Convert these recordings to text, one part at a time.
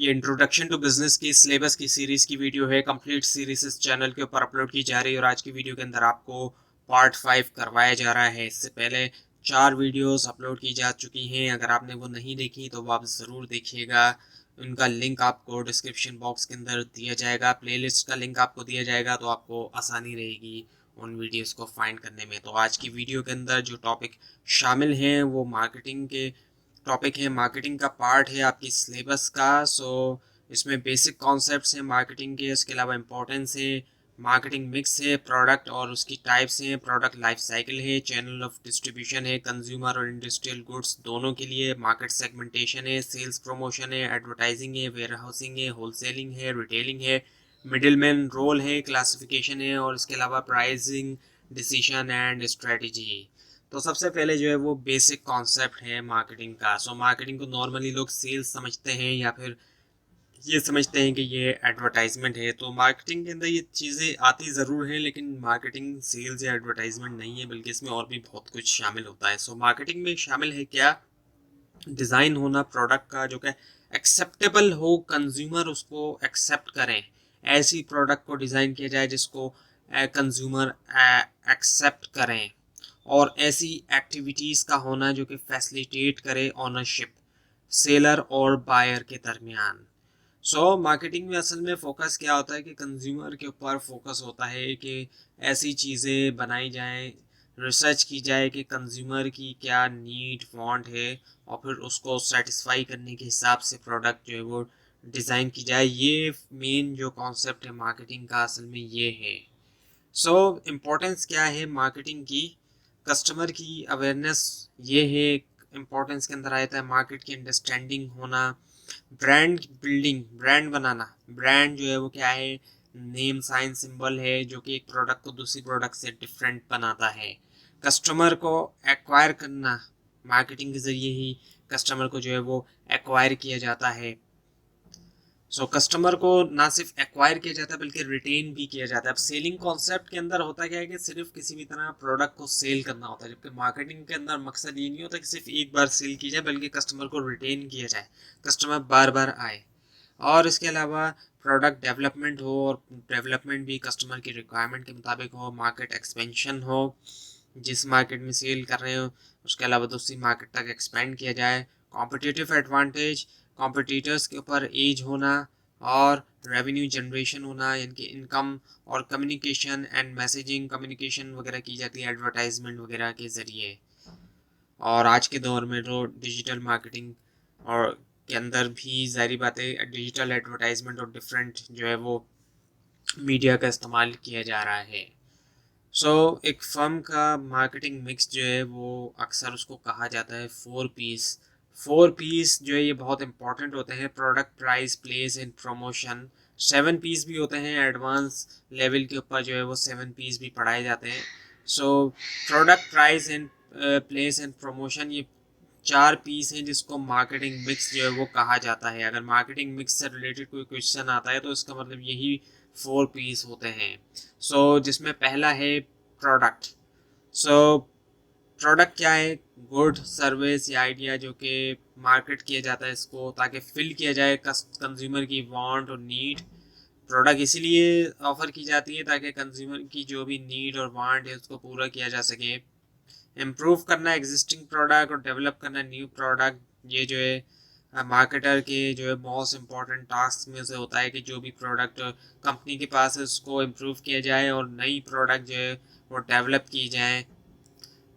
ये introduction to business की syllabus की सीरीज की वीडियो है। कंप्लीट सीरीज इस चैनल के ऊपर अपलोड की जा रही है और आज की वीडियो के अंदर आपको पार्ट 5 करवाया जा रहा है। इससे पहले 4 वीडियोस अपलोड की जा चुकी हैं। अगर आपने वो नहीं देखी तो वो आप ज़रूर देखिएगा। उनका लिंक आपको डिस्क्रिप्शन बॉक्स के अंदर दिया जाएगा, प्लेलिस्ट का लिंक आपको दिया जाएगा, तो आपको आसानी रहेगी उन वीडियोस को फाइंड करने में। तो आज की वीडियो के अंदर जो टॉपिक शामिल हैं वो मार्केटिंग के टॉपिक है, मार्केटिंग का पार्ट है आपकी सिलेबस का। सो इसमें बेसिक कॉन्सेप्ट्स हैं मार्केटिंग के, उसके अलावा इंपॉर्टेंस है, मार्केटिंग मिक्स है, प्रोडक्ट और उसकी टाइप्स हैं, प्रोडक्ट लाइफ साइकिल है, चैनल ऑफ डिस्ट्रीब्यूशन है, कंज्यूमर और इंडस्ट्रियल गुड्स दोनों के लिए, मार्केट सेगमेंटेशन है, सेल्स प्रमोशन है, एडवर्टाइजिंग है, वेयर हाउसिंग है, होलसेलिंग है, रिटेलिंग है, मिडिलमैन रोल है, क्लासिफिकेशन है और इसके अलावा प्राइसिंग, डिसीजन एंड स्ट्रेटजी। तो सबसे पहले जो है वो बेसिक कॉन्सेप्ट है मार्केटिंग का। सो मार्केटिंग को नॉर्मली लोग सेल्स समझते हैं या फिर ये समझते हैं कि ये एडवर्टाइजमेंट है। तो मार्केटिंग के अंदर ये चीज़ें आती ज़रूर हैं, लेकिन मार्केटिंग सेल्स या एडवर्टाइजमेंट नहीं है, बल्कि इसमें और भी बहुत कुछ शामिल होता है। सो मार्केटिंग में शामिल है क्या, डिज़ाइन होना प्रोडक्ट का जो कि एक्सेप्टेबल हो, कंज्यूमर उसको एक्सेप्ट करें, ऐसी प्रोडक्ट को डिज़ाइन किया जाए जिसको कंज्यूमर एक्सेप्ट करें, और ऐसी एक्टिविटीज़ का होना जो कि फैसिलिटेट करे ऑनरशिप सेलर और बायर के दरमियान। सो मार्केटिंग में असल में फोकस क्या होता है कि कंज्यूमर के ऊपर फोकस होता है कि ऐसी चीज़ें बनाई जाएं, रिसर्च की जाए कि कंज्यूमर की क्या नीड वांट है और फिर उसको सेटिस्फाई करने के हिसाब से प्रोडक्ट जो है वो डिज़ाइन की जाए। ये मेन जो कॉन्सेप्ट है मार्केटिंग का असल में ये है। सो इम्पोर्टेंस क्या है मार्केटिंग की, कस्टमर की अवेयरनेस ये है, इम्पोर्टेंस के अंदर आता है मार्केट की अंडरस्टैंडिंग होना, ब्रांड बिल्डिंग, ब्रांड बनाना। ब्रांड जो है वो क्या है, नेम साइन सिंबल है जो कि एक प्रोडक्ट को दूसरी प्रोडक्ट से डिफरेंट बनाता है। कस्टमर को एक्वायर करना, मार्केटिंग के ज़रिए ही कस्टमर को जो है वो एक्वायर किया जाता है। सो कस्टमर को ना सिर्फ एक्वायर किया जाता है बल्कि रिटेन भी किया जाता है। अब सेलिंग कॉन्सेप्ट के अंदर होता क्या है कि सिर्फ किसी भी तरह प्रोडक्ट को सेल करना होता है, जबकि मार्केटिंग के अंदर मकसद ये नहीं होता कि सिर्फ एक बार सेल की जाए, बल्कि कस्टमर को रिटेन किया जाए, कस्टमर बार बार आए। और इसके अलावा प्रोडक्ट डेवलपमेंट हो, और डेवलपमेंट भी कस्टमर की रिक्वायरमेंट के मुताबिक हो, मार्केट एक्सपेंशन हो, जिस मार्केट में सेल कर रहे हो उसके अलावा दूसरी मार्केट तक एक्सपेंड किया जाए। कॉम्पिटिटिव एडवांटेज, कॉम्पिटिटर्स के ऊपर एज होना और रेवेन्यू जनरेशन होना, यानी कि इनकम, और कम्युनिकेशन एंड मैसेजिंग, कम्युनिकेशन वगैरह की जाती है एडवर्टाइजमेंट वगैरह के ज़रिए। और आज के दौर में तो डिजिटल मार्केटिंग और के अंदर भी ज़ाहिर बात है डिजिटल एडवर्टाइजमेंट और डिफरेंट जो है वो मीडिया का इस्तेमाल किया जा रहा है। एक फर्म का मार्केटिंग मिक्स जो है वो अक्सर उसको कहा जाता है 4 पीस। 4 पीस जो है ये बहुत इंपॉर्टेंट होते हैं, product, price, place and promotion. 7 Ps भी होते हैं, एडवांस लेवल के ऊपर जो है वो 7 पीस भी पढ़ाए जाते हैं। Product, price and place and promotion, ये 4 पीस हैं जिसको मार्केटिंग मिक्स जो है वो कहा जाता है। अगर मार्केटिंग मिक्स से रिलेटेड कोई क्वेश्चन आता है तो इसका मतलब यही 4 पीस होते हैं। जिसमें पहला है प्रोडक्ट। सो प्रोडक्ट क्या है, गुड, सर्विस या आइडिया जो कि मार्केट किया जाता है इसको ताकि फिल किया जाए कंज्यूमर की वांट और नीड। प्रोडक्ट इसीलिए ऑफर की जाती है ताकि कंज्यूमर की जो भी नीड और वांट है उसको पूरा किया जा सके। इम्प्रूव करना एग्जिस्टिंग प्रोडक्ट और डेवलप करना न्यू प्रोडक्ट, ये जो है मार्केटर के जो है मोस्ट इम्पॉर्टेंट टास्क में से होता है कि जो भी प्रोडक्ट कंपनी के पास है उसको इम्प्रूव किया जाए और नई प्रोडक्ट जो है वो डेवलप की जाए।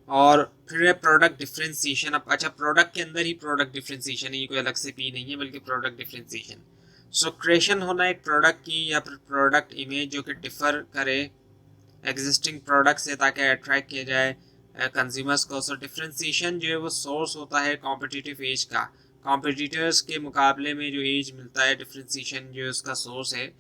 और फिर है प्रोडक्ट डिफ्रेंसिएशन। अब अच्छा, प्रोडक्ट के अंदर ही प्रोडक्ट डिफ्रेंसिएशन है, ये कोई अलग से पी नहीं है बल्कि प्रोडक्ट डिफ्रेंसिएशन। क्रिएशन होना एक प्रोडक्ट की या फिर प्रोडक्ट इमेज जो कि डिफर करे एग्जिस्टिंग प्रोडक्ट से ताकि अट्रैक्ट किया जाए कंज्यूमर्स को। डिफ्रेंसिएशन जो है वो सोर्स होता है कॉम्पिटिटिव एज का, कॉम्पिटिटर्स के मुकाबले में जो एज मिलता है, डिफ्रेंसिएशन जो है उसका सोर्स है।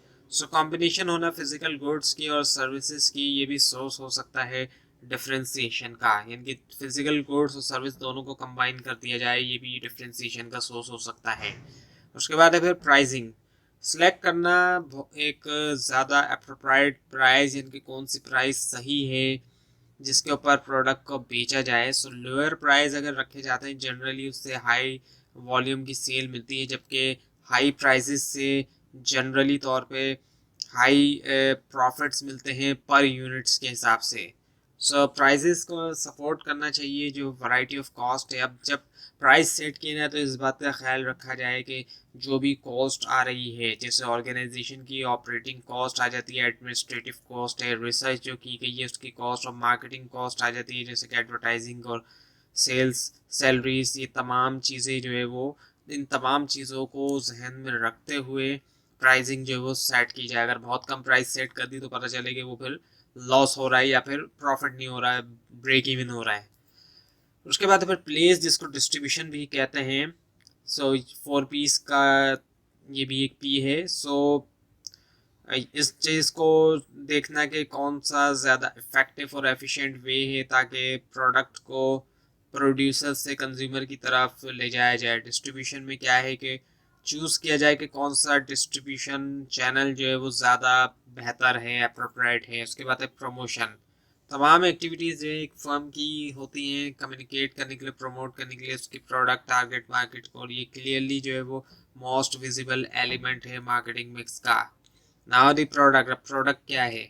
कॉम्बिनेशन होना फिजिकल गुड्स की और सर्विसेज की, ये भी सोर्स हो सकता है डिफ्रेंसिएशन का, यानी कि फिजिकल गुड्स और सर्विस दोनों को कंबाइन कर दिया जाए, ये भी डिफ्रेंसिएशन का सोर्स हो सकता है। उसके बाद है फिर प्राइसिंग, सिलेक्ट करना एक ज़्यादा अप्रोप्राइट प्राइस, यानी कि कौन सी प्राइस सही है जिसके ऊपर प्रोडक्ट को बेचा जाए। लोअर प्राइस अगर रखे जाते हैं जनरली उससे हाई वॉल्यूम की सेल मिलती है, जबकि हाई प्राइसेस से जनरली तौर पे हाई प्रॉफिट्स मिलते हैं पर यूनिट्स के हिसाब से। सो प्राइसेस को सपोर्ट करना चाहिए जो वैरायटी ऑफ कॉस्ट है। अब जब प्राइस सेट किए ना तो इस बात का ख्याल रखा जाए कि जो भी कॉस्ट आ रही है, जैसे ऑर्गेनाइजेशन की ऑपरेटिंग कॉस्ट आ जाती है, एडमिनिस्ट्रेटिव कॉस्ट है, रिसर्च जो की गई है उसकी कॉस्ट, और मार्केटिंग कॉस्ट आ जाती है जैसे कि एडवर्टाइजिंग और सेल्स, सैलरीज, ये तमाम चीज़ें जो है वो, इन तमाम चीज़ों को जहन में रखते हुए प्राइसिंग जो है वो सेट की जाए। अगर बहुत कम प्राइस सेट कर दी तो पता चले कि वो फिर लॉस हो रहा है या फिर प्रॉफिट नहीं हो रहा है, ब्रेक इवन हो रहा है। उसके बाद फिर प्लेस, जिसको डिस्ट्रीब्यूशन भी कहते हैं। सो 4 पीस का ये भी एक पी है। सो इस चीज़ को देखना कि कौन सा ज़्यादा इफ़ेक्टिव और एफिशिएंट वे है ताकि प्रोडक्ट को प्रोड्यूसर से कंज्यूमर की तरफ ले जाया जाए। डिस्ट्रीब्यूशन में क्या है कि चूज़ किया जाए कि कौन सा डिस्ट्रीब्यूशन चैनल जो है वो ज़्यादा बेहतर है, अप्रोप्रिएट है। उसके बाद है प्रमोशन। तमाम एक्टिविटीज़ जो है एक फर्म की होती हैं कम्युनिकेट करने के लिए, प्रमोट करने के लिए उसकी प्रोडक्ट टारगेट मार्केट को, और ये क्लियरली जो है वो मोस्ट विजिबल एलिमेंट है मार्केटिंग मिक्स का। Now the product. अब प्रोडक्ट क्या है?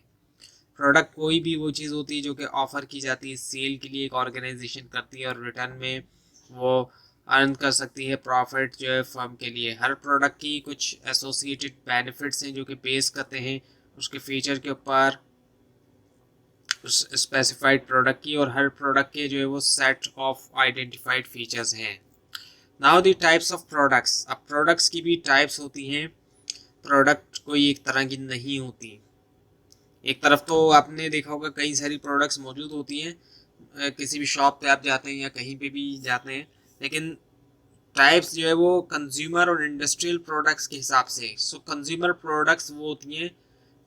प्रोडक्ट कोई भी वो चीज़ होती है जो कि ऑफर की जाती है सेल के लिए, एक ऑर्गेनाइजेशन करती है और रिटर्न में वो अर्न कर सकती है प्रॉफिट जो है फर्म के लिए। हर प्रोडक्ट की कुछ एसोसिएटेड बेनिफिट्स हैं जो कि बेस करते हैं उसके फीचर के ऊपर, उस स्पेसिफाइड प्रोडक्ट की, और हर प्रोडक्ट के जो है वो सेट ऑफ आइडेंटिफाइड फीचर्स हैं। Now the types of products. अब प्रोडक्ट्स की भी टाइप्स होती हैं। प्रोडक्ट कोई एक तरह की नहीं होती। एक तरफ तो आपने देखा होगा कई सारी प्रोडक्ट्स मौजूद होती हैं, किसी भी शॉप पे आप जाते हैं या कहीं पे भी जाते हैं, लेकिन टाइप्स जो है वो कंज्यूमर और इंडस्ट्रियल प्रोडक्ट्स के हिसाब से। सो कंज्यूमर प्रोडक्ट्स वो होती हैं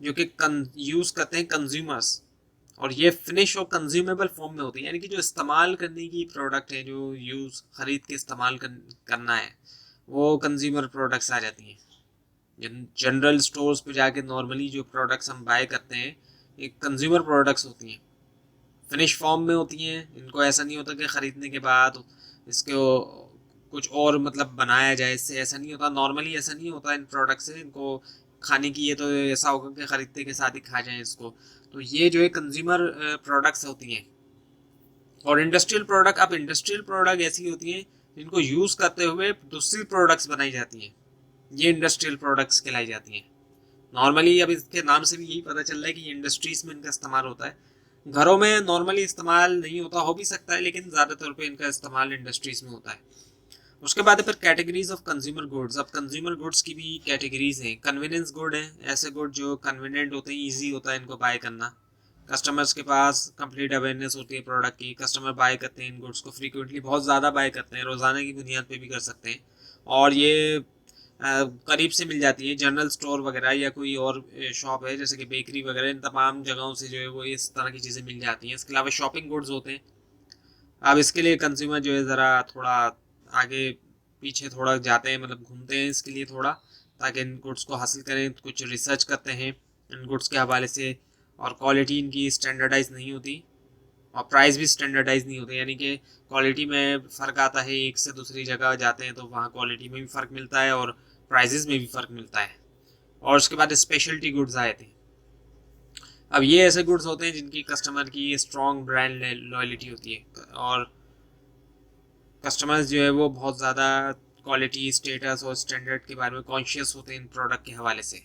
जो कि यूज़ करते हैं कंज्यूमर्स, और ये फिनिश और कंज्यूमेबल फॉर्म में होती है, यानी कि जो इस्तेमाल करने की प्रोडक्ट है, जो यूज़ खरीद के इस्तेमाल करना है, वो कंज्यूमर प्रोडक्ट्स आ जाती हैं। जनरल स्टोर्स पे जाके नॉर्मली जो प्रोडक्ट्स हम बाय करते हैं ये कंज्यूमर प्रोडक्ट्स होती हैं, फिनिश फॉर्म में होती हैं। इनको ऐसा नहीं होता कि ख़रीदने के बाद इसको कुछ और मतलब बनाया जाए, इससे ऐसा नहीं होता। नॉर्मली ऐसा नहीं होता इन प्रोडक्ट से। इनको खाने की ये तो ऐसा होगा कि ख़रीदते के साथ ही खा जाएं इसको। तो ये जो है कंज्यूमर प्रोडक्ट्स होती हैं। और इंडस्ट्रियल प्रोडक्ट, अब इंडस्ट्रियल प्रोडक्ट ऐसी होती हैं जिनको यूज़ करते हुए दूसरी प्रोडक्ट्स बनाई जाती हैं, ये इंडस्ट्रियल प्रोडक्ट्स कहलाई जाती हैं। नॉर्मली अब इसके नाम से भी यही पता चल रहा है कि इंडस्ट्रीज में इनका इस्तेमाल होता है। घरों में नॉर्मली इस्तेमाल नहीं होता, हो भी सकता है, लेकिन ज़्यादातर पे इनका इस्तेमाल इंडस्ट्रीज में होता है। उसके बाद फिर कैटेगरीज ऑफ कंज्यूमर गुड्स। अब कंज्यूमर गुड्स की भी कैटेगरीज हैं। कन्वीनियंस गुड है, ऐसे गुड जो कन्वीनियंट होते हैं, ईजी होता है इनको बाय करना। कस्टमर्स के पास कंप्लीट अवेयरनेस होती है प्रोडक्ट की, कस्टमर बाय करते हैं इन गुड्स को फ्रीक्वेंटली, बहुत ज़्यादा बाय करते हैं, रोज़ाना की बुनियाद पे भी कर सकते हैं। और ये करीब से मिल जाती है, जनरल स्टोर वगैरह या कोई और शॉप है जैसे कि बेकरी वगैरह, इन तमाम जगहों से जो है वो इस तरह की चीज़ें मिल जाती हैं। इसके अलावा शॉपिंग गुड्स होते हैं। अब इसके लिए कंज्यूमर जो है ज़रा थोड़ा आगे पीछे थोड़ा जाते हैं, मतलब घूमते हैं इसके लिए थोड़ा, ताकि इन गुड्स को हासिल करें। कुछ रिसर्च करते हैं इन गुड्स के हवाले से, और क्वालिटी इनकी स्टैंडर्डाइज नहीं होती और प्राइस भी स्टैंडर्डाइज नहीं होते, यानी कि क्वालिटी में फ़र्क आता है। एक से दूसरी जगह जाते हैं तो वहाँ क्वालिटी में भी फ़र्क मिलता है और प्राइजेस में भी फ़र्क मिलता है। और उसके बाद स्पेशलिटी गुड्स आए थे। अब ये ऐसे गुड्स होते हैं जिनकी कस्टमर की स्ट्रॉन्ग ब्रांड लॉयल्टी होती है, और कस्टमर्स जो है वो बहुत ज़्यादा क्वालिटी, स्टेटस और स्टैंडर्ड के बारे में कॉन्शियस होते हैं इन प्रोडक्ट के हवाले से।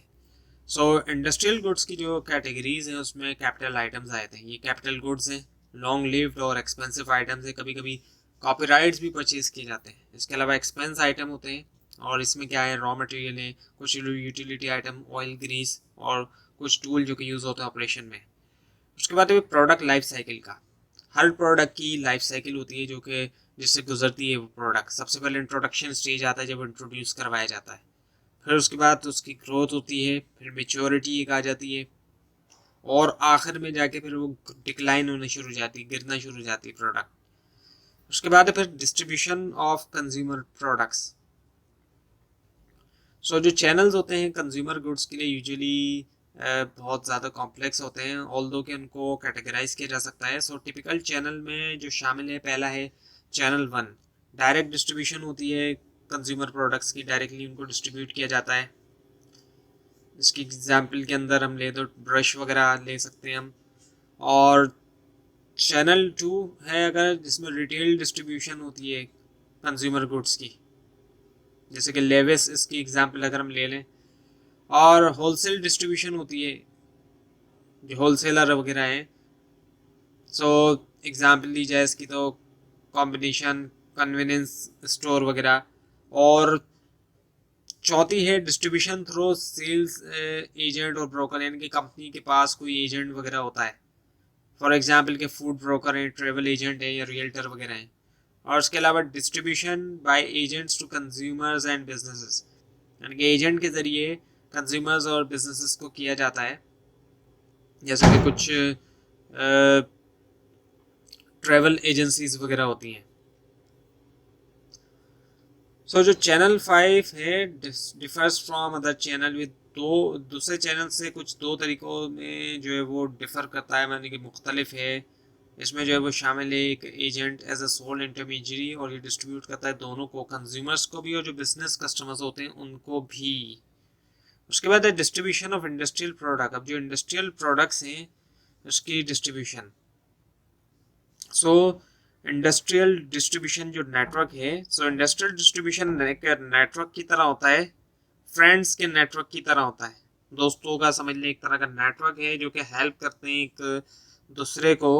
सो इंडस्ट्रियल गुड्स की जो कैटेगरीज हैं उसमें कैपिटल आइटम्स आए थे। ये कैपिटल गुड्स हैं, लॉन्ग लिव्ड और एक्सपेंसिव आइटम्स हैं। कभी कभी कॉपीराइट्स भी परचेज किए जाते हैं। इसके अलावा एक्सपेंस आइटम होते हैं, और इसमें क्या है, रॉ मटेरियल है, कुछ यूटिलिटी आइटम, ऑयल, ग्रीस, और कुछ टूल जो कि यूज़ होते हैं ऑपरेशन में। उसके बाद प्रोडक्ट लाइफ साइकिल का। हर प्रोडक्ट की लाइफ साइकिल होती है जो कि जिससे गुजरती है वो प्रोडक्ट। सबसे पहले इंट्रोडक्शन स्टेज आता है जब इंट्रोड्यूस करवाया जाता है, फिर उसके बाद उसकी ग्रोथ होती है, फिर मेच्योरिटी एक आ जाती है, और आखिर में जाके फिर वो डिक्लाइन होने शुरू हो जाती है, गिरना शुरू हो जाती है प्रोडक्ट। उसके बाद फिर डिस्ट्रीब्यूशन ऑफ कंज्यूमर प्रोडक्ट्स। सो जो चैनल्स होते हैं कंज्यूमर गुड्स के लिए यूजुअली बहुत ज़्यादा कॉम्प्लेक्स होते हैं, ऑल्दो कि उनको कैटेगराइज किया जा सकता है। सो टिपिकल चैनल में जो शामिल है, पहला है चैनल 1, डायरेक्ट डिस्ट्रीब्यूशन होती है। कंज्यूमर प्रोडक्ट्स की डायरेक्टली उनको डिस्ट्रीब्यूट किया जाता है। इसकी एग्जांपल के अंदर हम ले तो ब्रश वगैरह ले सकते हैं हम। और चैनल 2 है अगर, जिसमें रिटेल डिस्ट्रीब्यूशन होती है कंज्यूमर गुड्स की, जैसे कि लेविस इसकी एग्जांपल अगर हम ले लें। और होलसेल डिस्ट्रीब्यूशन होती है, जो होलसेलर वगैरह हैं। सो एग्जांपल ली जाए इसकी तो कॉम्बिनेशन, कन्वीनियंस स्टोर वगैरह। और चौथी है डिस्ट्रीब्यूशन थ्रू सेल्स एजेंट और ब्रोकर, यानी कि कंपनी के पास कोई एजेंट वगैरह होता है, फॉर एग्जांपल के फूड ब्रोकर हैं, ट्रेवल एजेंट हैं या रियल्टर वगैरह हैं। और उसके अलावा distribution by agents to consumers and businesses, यानी कि एजेंट के ज़रिए कंज्यूमर्स और बिजनेसेस को किया जाता है, जैसे कि कुछ ट्रैवल एजेंसीज वगैरह होती हैं। सो जो चैनल 5 है differs from other channel with दूसरे चैनल से कुछ दो तरीकों में जो है वो डिफ़र करता है, यानी कि मुख्तलिफ है। इसमें जो है वो शामिल है एक agent as a sole intermediary, और ये डिस्ट्रीब्यूट करता है दोनों को, कंज्यूमर्स को भी और जो बिजनेस कस्टमर्स होते हैं उनको भी। उसके बाद है डिस्ट्रीब्यूशन ऑफ इंडस्ट्रियल प्रोडक्ट। अब जो इंडस्ट्रियल प्रोडक्ट्स हैं उसकी डिस्ट्रीब्यूशन। सो इंडस्ट्रियल डिस्ट्रीब्यूशन जो नेटवर्क है, सो इंडस्ट्रियल डिस्ट्रीब्यूशन नेटवर्क की तरह होता है, फ्रेंड्स के नेटवर्क की तरह होता है। दोस्तों का समझ लें एक तरह का नेटवर्क है जो कि हेल्प करते हैं एक दूसरे को।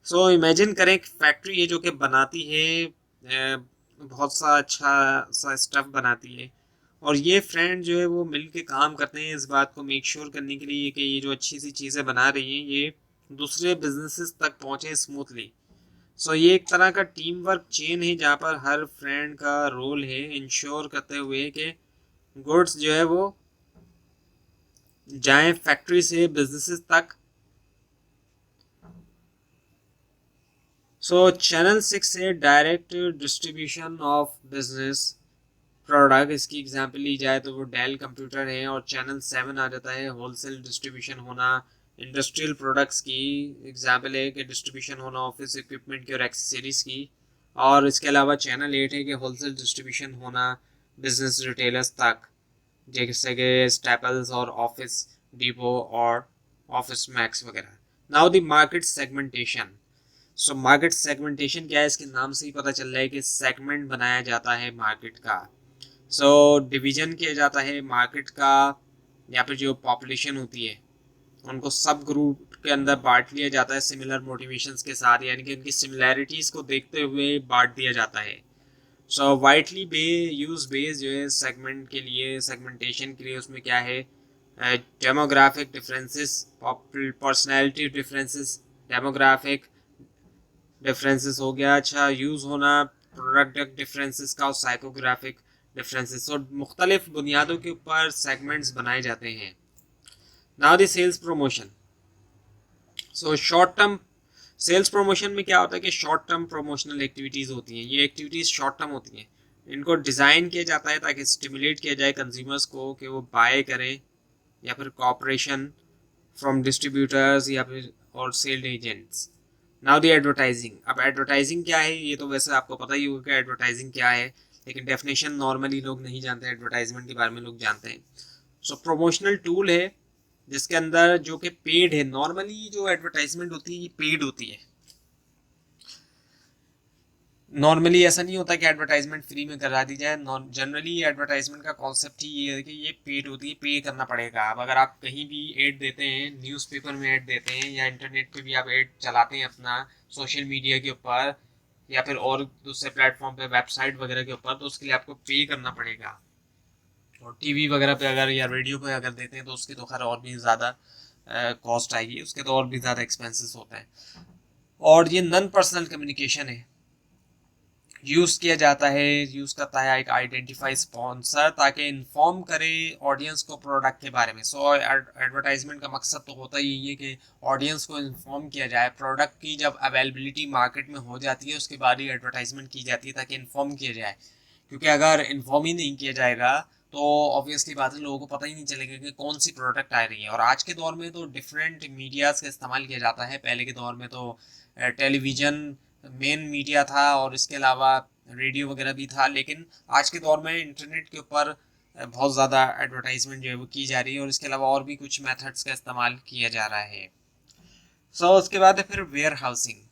सो इमेजिन करें एक फैक्ट्री है जो कि बनाती है बहुत सा अच्छा सा स्टफ बनाती है, और ये फ्रेंड जो है वो मिल के काम करते हैं इस बात को मेक श्योर करने के लिए कि ये जो अच्छी सी चीज़ें बना रही हैं ये दूसरे बिजनेसेस तक पहुँचे स्मूथली। सो ये एक तरह का टीम वर्क चेन है जहाँ पर हर फ्रेंड का रोल है इंश्योर करते हुए कि गुड्स जो है वो जाएं फैक्ट्री से बिजनेसेस तक। सो चैनल 6 है direct distribution of business product. इसकी एग्जांपल ली जाए तो वो डेल कंप्यूटर है। और चैनल 7 आ जाता है होलसेल डिस्ट्रीब्यूशन होना इंडस्ट्रियल प्रोडक्ट्स की। एग्जांपल है कि डिस्ट्रीब्यूशन होना ऑफिस इक्विपमेंट की और एक्सेसरीज की। और इसके अलावा चैनल 8 है कि होलसेल डिस्ट्रीब्यूशन होना बिजनेस रिटेलर्स तक, जैसे कि स्टेपल्स और ऑफिस डिपो और ऑफिस मैक्स वगैरह। Now the market segmentation. So market segmentation क्या है, इसके नाम से ही पता चल रहा है कि सेगमेंट बनाया जाता है मार्केट का। सो डिवीजन किया जाता है मार्केट का, या फिर जो पॉपुलेशन होती है उनको सब ग्रुप के अंदर बांट लिया जाता है सिमिलर मोटिवेशंस के साथ, यानी कि उनकी सिमिलैरिटीज़ को देखते हुए बांट दिया जाता है। सो वाइडली यूज बेस जो है सेगमेंट के लिए, सेगमेंटेशन के लिए, उसमें क्या है demographic differences, personality differences, demographic differences हो गया। अच्छा यूज़ होना प्रोडक्ट डिफरेंसेस का, और साइकोग्राफिक डिफरेंसेस। और मुख्तलिफ बुनियादों के ऊपर सेगमेंट्स बनाए जाते हैं। Now the sales promotion. So short term sales promotion में क्या होता है कि शॉर्ट टर्म प्रमोशनल एक्टिविटीज़ होती हैं। ये एक्टिविटीज़ शॉर्ट टर्म होती हैं, इनको डिज़ाइन किया जाता है ताकि स्टिमुलेट किया जाए कंज्यूमर्स को कि वो बाय करें, या फिर कॉपरेशन फ्रॉम डिस्ट्रीब्यूटर्स या फिर और sale agents. Now the advertising. अब एडवर्टाइजिंग क्या है, ये तो वैसे आपको पता ही होगा कि एडवर्टाइजिंग क्या है, लेकिन डेफिनेशन नॉर्मली लोग नहीं जानते, एडवर्टाइजमेंट के बारे में लोग जानते हैं। सो प्रमोशनल टूल है जिसके अंदर जो कि पेड है। नॉर्मली जो एडवर्टाइजमेंट होती है ये पेड होती है। नॉर्मली ऐसा नहीं होता कि एडवर्टाइजमेंट फ्री में करा दी जाए। जनरली एडवर्टाइजमेंट का कॉन्सेप्ट ही ये है कि ये पेड होती है, पे करना पड़ेगा। अब अगर आप कहीं भी ऐड देते हैं, न्यूज़पेपर में ऐड देते हैं, या इंटरनेट पे भी आप ऐड चलाते हैं अपना सोशल मीडिया के ऊपर, या फिर और दूसरे प्लेटफॉर्म पे वेबसाइट वगैरह के ऊपर, तो उसके लिए आपको पे करना पड़ेगा। और टीवी वगैरह पे अगर या रेडियो पे अगर देते हैं तो उसकी तो खैर और भी ज़्यादा कॉस्ट आएगी, उसके तो और भी ज़्यादा एक्सपेंसेस होता है। और ये नॉन पर्सनल कम्युनिकेशन है, यूज़ किया जाता है, यूज़ करता है एक आइडेंटिफाई स्पॉन्सर ताकि इन्फॉर्म करे ऑडियंस को प्रोडक्ट के बारे में। सो एडवर्टाइजमेंट का मकसद तो होता ही है कि ऑडियंस को इन्फॉर्म किया जाए। प्रोडक्ट की जब अवेलेबिलिटी मार्केट में हो जाती है उसके बाद ही एडवर्टाइजमेंट की जाती है ताकि इन्फॉर्म किया जाए, क्योंकि अगर इन्फॉर्म ही नहीं किया जाएगा तो ऑब्वियसली बात है लोगों को पता ही नहीं चलेगा कि कौन सी प्रोडक्ट आ रही है। और आज के दौर में तो डिफरेंट मीडियाज़ का इस्तेमाल किया जाता है। पहले के दौर में तो टेलीविज़न मेन मीडिया था, और इसके अलावा रेडियो वगैरह भी था, लेकिन आज के दौर में इंटरनेट के ऊपर बहुत ज़्यादा एडवर्टाइजमेंट जो है वो की जा रही है, और इसके अलावा और भी कुछ मेथड्स का इस्तेमाल किया जा रहा है। उसके बाद है फिर वेयर हाउसिंग।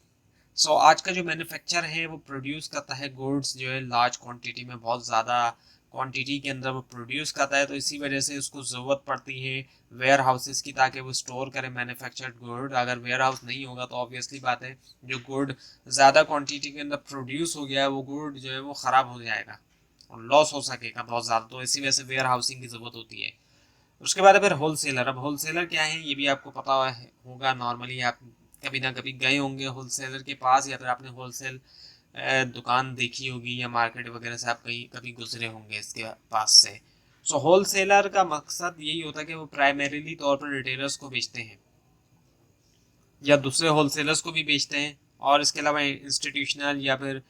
आज का जो मैन्युफैक्चर है वो प्रोड्यूस करता है गुड्स जो है लार्ज क्वांटिटी में, बहुत ज़्यादा क्वांटिटी के अंदर वो प्रोड्यूस करता है, तो इसी वजह से उसको ज़रूरत पड़ती है वेयर हाउसेस की, ताकि वो स्टोर करे मैन्युफैक्चर्ड गुड। अगर वेयर हाउस नहीं होगा तो ऑब्वियसली बात है जो गुड ज़्यादा क्वांटिटी के अंदर प्रोड्यूस हो गया है वो गुड जो है वो ख़राब हो जाएगा और लॉस हो सकेगा बहुत ज़्यादा, तो इसी वजह से वेयर हाउसिंग की ज़रूरत होती है। उसके बाद है फिर होलसेलर। अब होलसेलर क्या है ये भी आपको पता होगा, नॉर्मली आप कभी ना कभी गए होंगे होलसेलर के पास, या फिर आपने होलसेल दुकान देखी होगी, या मार्केट वगैरह से आप कहीं कभी गुजरे होंगे इसके पास से। होलसेलर का मकसद यही होता है कि वो प्राइमरीली तौर पर रिटेलर्स को बेचते हैं या दूसरे होलसेलर्स को भी बेचते हैं, और इसके अलावा इंस्टीट्यूशनल या फिर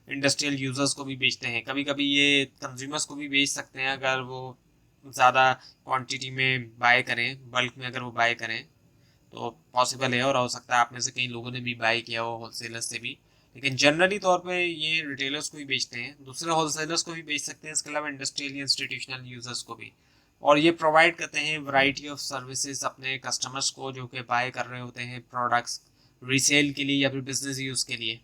इंडस्ट्रियल यूजर्स को भी बेचते हैं। कभी कभी ये कंज्यूमर्स को भी बेच सकते हैं अगर वो ज़्यादा क्वांटिटी में बाय करें, बल्क में अगर वो बाय करें तो पॉसिबल है, और हो सकता है आप में से कई लोगों ने भी बाय किया हो होलसेलर्स से भी। लेकिन जनरली तौर पे ये रिटेलर्स को भी बेचते हैं, दूसरे होलसेलर्स को भी बेच सकते हैं, इसके अलावा इंडस्ट्रियल या इंस्टीट्यूशनल यूजर्स को भी। और ये प्रोवाइड करते हैं वैरायटी ऑफ सर्विसेज अपने कस्टमर्स को जो कि बाय कर रहे होते हैं प्रोडक्ट्स रीसेल के लिए या फिर बिजनेस यूज़ के लिए।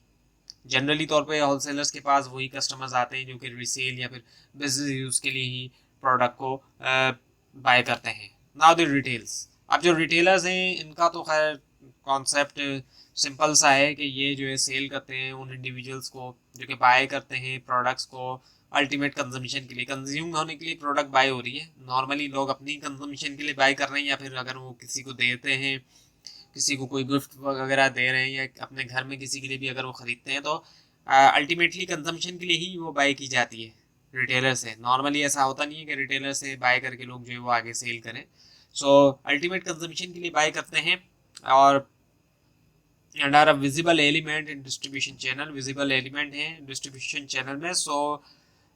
जनरली तौर पे होलसेलर्स के पास वही कस्टमर्स आते हैं जो कि रीसेल या फिर बिजनेस यूज़ के लिए ही प्रोडक्ट को बाय करते हैं। Now the retails. अब जो रिटेलर्स हैं इनका तो खैर कॉन्सेप्ट सिंपल सा है कि ये जो है सेल करते हैं उन इंडिविजुअल्स को जो कि बाय करते हैं प्रोडक्ट्स को अल्टीमेट कंजम्पशन के लिए, कंज्यूम होने के लिए प्रोडक्ट बाय हो रही है। नॉर्मली लोग अपनी कंजम्पशन के लिए बाय कर रहे हैं, या फिर अगर वो किसी को देते हैं, किसी को कोई गिफ्ट वगैरह दे रहे हैं, या अपने घर में किसी के लिए भी अगर वो ख़रीदते हैं तो अल्टीमेटली कंजम्पशन के लिए ही वो बाय की जाती है रिटेलर से। नॉर्मली ऐसा होता नहीं है कि रिटेलर से बाय करके लोग जो है वो आगे सेल करें। अल्टीमेट कंजम्पशन के लिए बाय करते हैं, और and are a visible element in distribution channel, visible element है डिस्ट्रीब्यूशन चैनल में।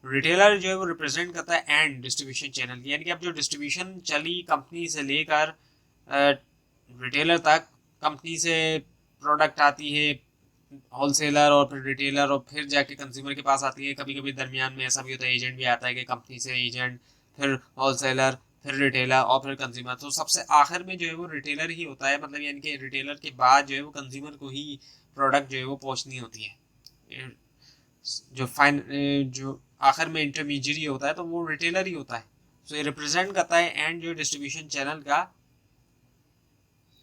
रिटेलर जो है वो रिप्रेजेंट करता है एंड डिस्ट्रीब्यूशन चैनल की, यानी कि अब जो डिस्ट्रीब्यूशन चली कंपनी से लेकर रिटेलर तक, कंपनी से प्रोडक्ट आती है होलसेलर और फिर रिटेलर और फिर जाके कंज्यूमर के पास आती है। कभी कभी दरमियान में ऐसा भी होता है एजेंट भी आता है कि कंपनी से एजेंट, फिर होलसेलर, फिर रिटेलर और फिर कंज्यूमर। तो सबसे आखिर में जो है वो रिटेलर ही होता है, मतलब यानी कि रिटेलर के बाद जो है वो कंज्यूमर को ही प्रोडक्ट जो है वो पहुंचनी होती है। जो आखिर में इंटरमीडिएट होता है तो वो रिटेलर ही होता है। ये रिप्रेजेंट करता है एंड जो डिस्ट्रीब्यूशन चैनल का,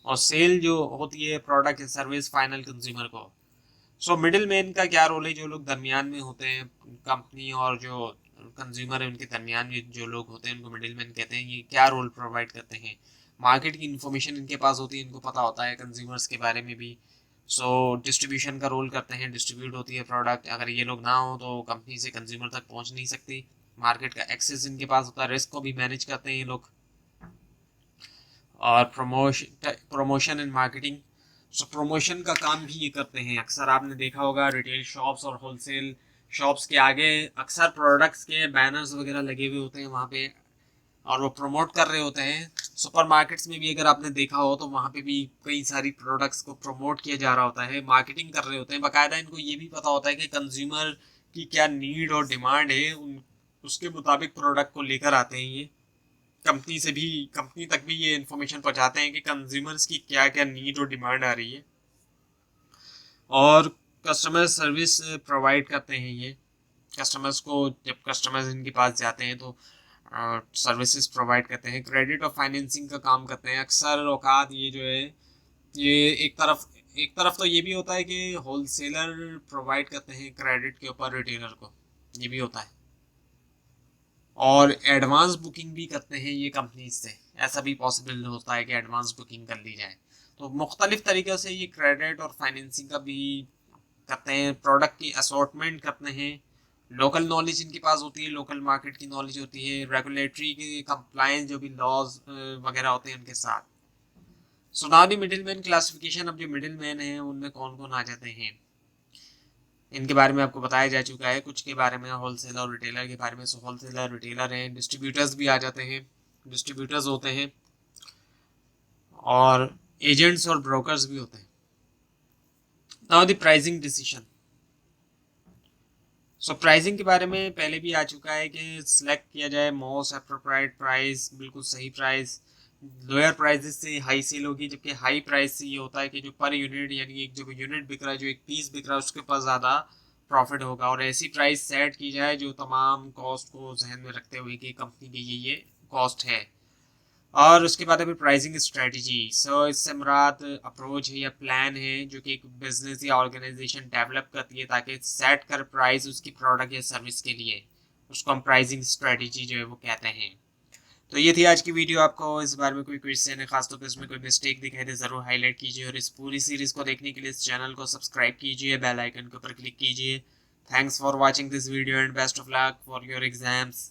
और सेल जो होती है प्रोडक्ट सर्विस फाइनल कंज्यूमर को। मिडिल मैन का क्या रोल है, जो लोग दरमियान में होते हैं कंपनी और जो कंज्यूमर है उनके दरमियान में जो लोग होते हैं उनको मिडिल मैन कहते हैं। ये क्या रोल प्रोवाइड करते हैं, मार्केट की इन्फॉर्मेशन इनके पास होती है, इनको पता होता है कंज्यूमर्स के बारे में भी। डिस्ट्रीब्यूशन का रोल करते हैं, डिस्ट्रीब्यूट होती है प्रोडक्ट, अगर ये लोग ना हो तो कंपनी से कंज्यूमर तक पहुंच नहीं सकती। मार्केट का एक्सेस इनके पास होता है, रिस्क को भी मैनेज करते हैं ये लोग। और प्रमोशन एंड मार्केटिंग, प्रमोशन का काम भी ये करते हैं। अक्सर आपने देखा होगा रिटेल शॉप्स और होलसेल शॉप्स के आगे अक्सर प्रोडक्ट्स के बैनर्स वगैरह लगे हुए होते हैं वहाँ पे, और वो प्रमोट कर रहे होते हैं। सुपरमार्केट्स में भी अगर आपने देखा हो तो वहाँ पे भी कई सारी प्रोडक्ट्स को प्रमोट किया जा रहा होता है, मार्केटिंग कर रहे होते हैं बाकायदा। इनको ये भी पता होता है कि कंज्यूमर की क्या नीड और डिमांड है, उसके मुताबिक प्रोडक्ट को लेकर आते हैं ये। कंपनी तक भी ये इन्फॉर्मेशन पहुंचाते हैं कि कंज्यूमर्स की क्या क्या नीड और डिमांड आ रही है, और कस्टमर सर्विस प्रोवाइड करते हैं ये कस्टमर्स को। जब कस्टमर्स इनके पास जाते हैं तो सर्विसेज प्रोवाइड करते हैं, क्रेडिट और फाइनेंसिंग का काम करते हैं। अक्सर औकात ये जो है ये एक तरफ तो ये भी होता है कि होलसेलर प्रोवाइड करते हैं क्रेडिट के ऊपर रिटेलर को, ये भी होता है, और एडवांस बुकिंग भी करते हैं ये कंपनी से। ऐसा भी पॉसिबल होता है कि एडवांस बुकिंग कर ली जाए। तो मुख्तलिफ तरीक़ों से ये क्रेडिट और फाइनेंसिंग का भी करते हैं, प्रोडक्ट की असॉर्टमेंट करते हैं। लोकल नॉलेज इनके पास होती है, लोकल मार्केट की नॉलेज होती है, रेगुलेटरी की कंप्लायंस जो भी लॉज वगैरह होते हैं उनके साथ। Now the middle man classification. अब जो मिडिल मैन है उनमें कौन कौन आ जाते हैं इनके बारे में आपको बताया जा चुका है, कुछ के बारे में होलसेलर और रिटेलर के बारे में। होलसेलर रिटेलर हैं, डिस्ट्रीब्यूटर्स भी आ जाते हैं, डिस्ट्रीब्यूटर्स होते हैं, और एजेंट्स और ब्रोकर्स भी होते हैं। Now the pricing decision. So pricing के बारे में पहले भी आ चुका है कि सिलेक्ट किया जाए मोस्ट अप्रोप्राइट प्राइस, बिल्कुल सही प्राइस। लोअर प्राइसेस से हाई सेल होगी, जबकि हाई प्राइस से ये होता है कि जो पर यूनिट यानी एक जो यूनिट बिक रहा है, जो एक पीस बिक रहा है, उसके पास ज़्यादा प्रॉफिट होगा। और ऐसी प्राइस सेट की जाए जो तमाम कॉस्ट को जहन में रखते हुए कि कंपनी की ये कॉस्ट है। और उसके बाद है फिर प्राइसिंग स्ट्रेटजी। सो इससे मुराद अप्रोच है या प्लान है जो कि एक बिजनेस या ऑर्गेनाइजेशन डेवलप करती है ताकि सेट कर प्राइस उसकी प्रोडक्ट या सर्विस के लिए, उसको हम प्राइसिंग स्ट्रेटजी जो है वो कहते हैं। तो ये थी आज की वीडियो। आपको इस बारे में कोई क्वेश्चन है, खासतौर पर इसमें कोई मिस्टेक दिखाई दे, ज़रूर हाईलाइट कीजिए। और इस पूरी सीरीज़ को देखने के लिए इस चैनल को सब्सक्राइब कीजिए, बेल आइकन के ऊपर क्लिक कीजिए। Thanks for watching this video and best of luck for your exams.